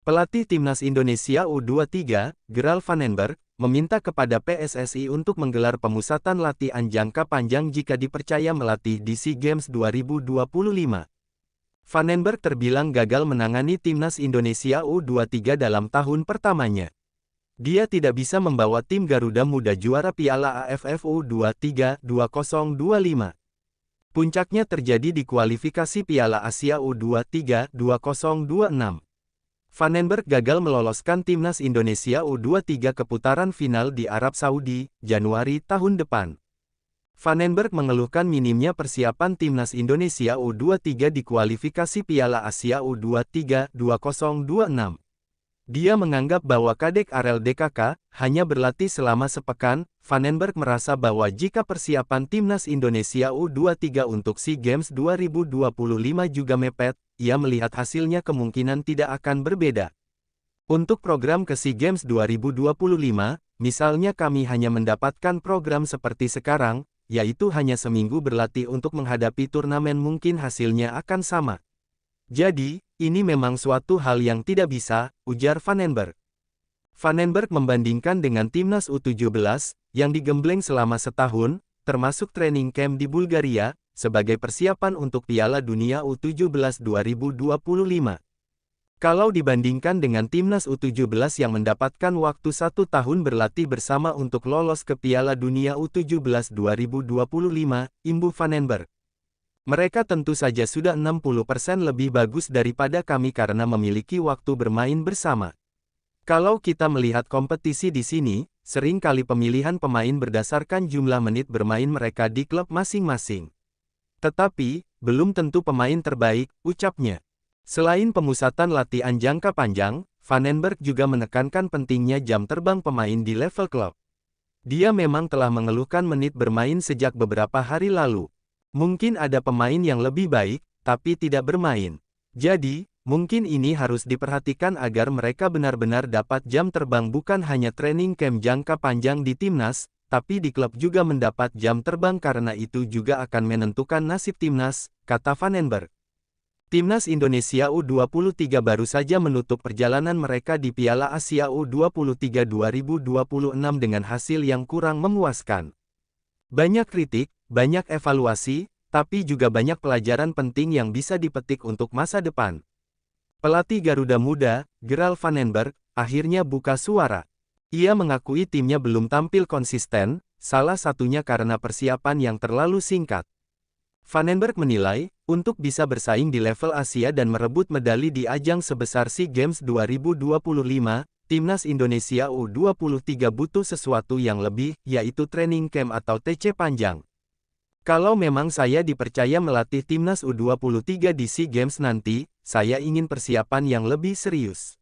Pelatih Timnas Indonesia U23, Gerald Vandenberg, meminta kepada PSSI untuk menggelar pemusatan latihan jangka panjang jika dipercaya melatih di SEA Games 2025. Vandenberg terbilang gagal menangani Timnas Indonesia U23 dalam tahun pertamanya. Dia tidak bisa membawa tim Garuda Muda juara Piala AFF U23 2025. Puncaknya terjadi di kualifikasi Piala Asia U23 2026. Vandenberg gagal meloloskan Timnas Indonesia U23 ke putaran final di Arab Saudi, Januari tahun depan. Vandenberg mengeluhkan minimnya persiapan Timnas Indonesia U23 di kualifikasi Piala Asia U23 2026. Dia menganggap bahwa Kadek Arel DKK hanya berlatih selama sepekan. Vandenberg merasa bahwa jika persiapan Timnas Indonesia U23 untuk SEA Games 2025 juga mepet, ia melihat hasilnya kemungkinan tidak akan berbeda. Untuk program ke SEA Games 2025, misalnya kami hanya mendapatkan program seperti sekarang, yaitu hanya seminggu berlatih untuk menghadapi turnamen, mungkin hasilnya akan sama. Jadi, ini memang suatu hal yang tidak bisa, ujar Vandenberg. Vandenberg membandingkan dengan Timnas U17, yang digembleng selama setahun, termasuk training camp di Bulgaria, sebagai persiapan untuk Piala Dunia U17 2025. Kalau dibandingkan dengan Timnas U17 yang mendapatkan waktu 1 tahun berlatih bersama untuk lolos ke Piala Dunia U17 2025, imbuh Vandenberg. Mereka tentu saja sudah 60% lebih bagus daripada kami karena memiliki waktu bermain bersama. Kalau kita melihat kompetisi di sini, sering kali pemilihan pemain berdasarkan jumlah menit bermain mereka di klub masing-masing. Tetapi, belum tentu pemain terbaik, ucapnya. Selain pemusatan latihan jangka panjang, Vandenberg juga menekankan pentingnya jam terbang pemain di level klub. Dia memang telah mengeluhkan menit bermain sejak beberapa hari lalu. Mungkin ada pemain yang lebih baik, tapi tidak bermain. Jadi, mungkin ini harus diperhatikan agar mereka benar-benar dapat jam terbang, bukan hanya training camp jangka panjang di timnas, tapi di klub juga mendapat jam terbang karena itu juga akan menentukan nasib timnas, kata Vandenberg. Timnas Indonesia U23 baru saja menutup perjalanan mereka di Piala Asia U23 2026 dengan hasil yang kurang memuaskan. Banyak kritik, banyak evaluasi, tapi juga banyak pelajaran penting yang bisa dipetik untuk masa depan. Pelatih Garuda Muda, Gerald Vandenberg, akhirnya buka suara. Ia mengakui timnya belum tampil konsisten, salah satunya karena persiapan yang terlalu singkat. Vandenberg menilai, untuk bisa bersaing di level Asia dan merebut medali di ajang sebesar SEA Games 2025, Timnas Indonesia U23 butuh sesuatu yang lebih, yaitu training camp atau TC panjang. Kalau memang saya dipercaya melatih Timnas U23 di SEA Games nanti, saya ingin persiapan yang lebih serius.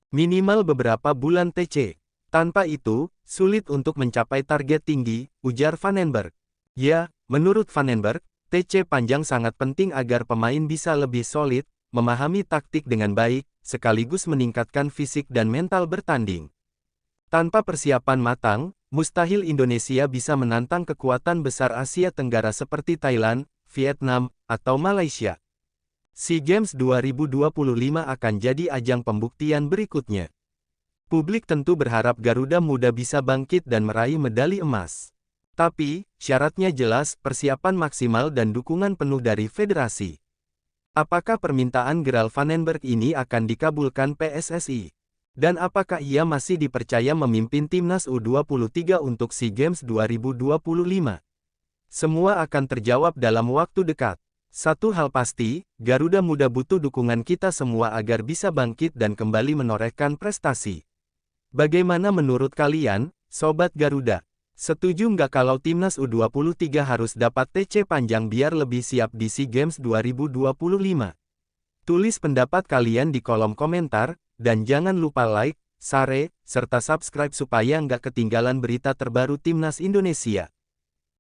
Minimal beberapa bulan TC. Tanpa itu, sulit untuk mencapai target tinggi, ujar Vandenberg. Ya, menurut Vandenberg, TC panjang sangat penting agar pemain bisa lebih solid, memahami taktik dengan baik, sekaligus meningkatkan fisik dan mental bertanding. Tanpa persiapan matang, mustahil Indonesia bisa menantang kekuatan besar Asia Tenggara seperti Thailand, Vietnam, atau Malaysia. SEA Games 2025 akan jadi ajang pembuktian berikutnya. Publik tentu berharap Garuda Muda bisa bangkit dan meraih medali emas. Tapi, syaratnya jelas, persiapan maksimal dan dukungan penuh dari federasi. Apakah permintaan Gerald Vandenberg ini akan dikabulkan PSSI? Dan apakah ia masih dipercaya memimpin Timnas U23 untuk SEA Games 2025? Semua akan terjawab dalam waktu dekat. Satu hal pasti, Garuda Muda butuh dukungan kita semua agar bisa bangkit dan kembali menorehkan prestasi. Bagaimana menurut kalian, Sobat Garuda? Setuju nggak kalau Timnas U23 harus dapat TC panjang biar lebih siap di SEA Games 2025? Tulis pendapat kalian di kolom komentar, dan jangan lupa like, share, serta subscribe supaya nggak ketinggalan berita terbaru Timnas Indonesia.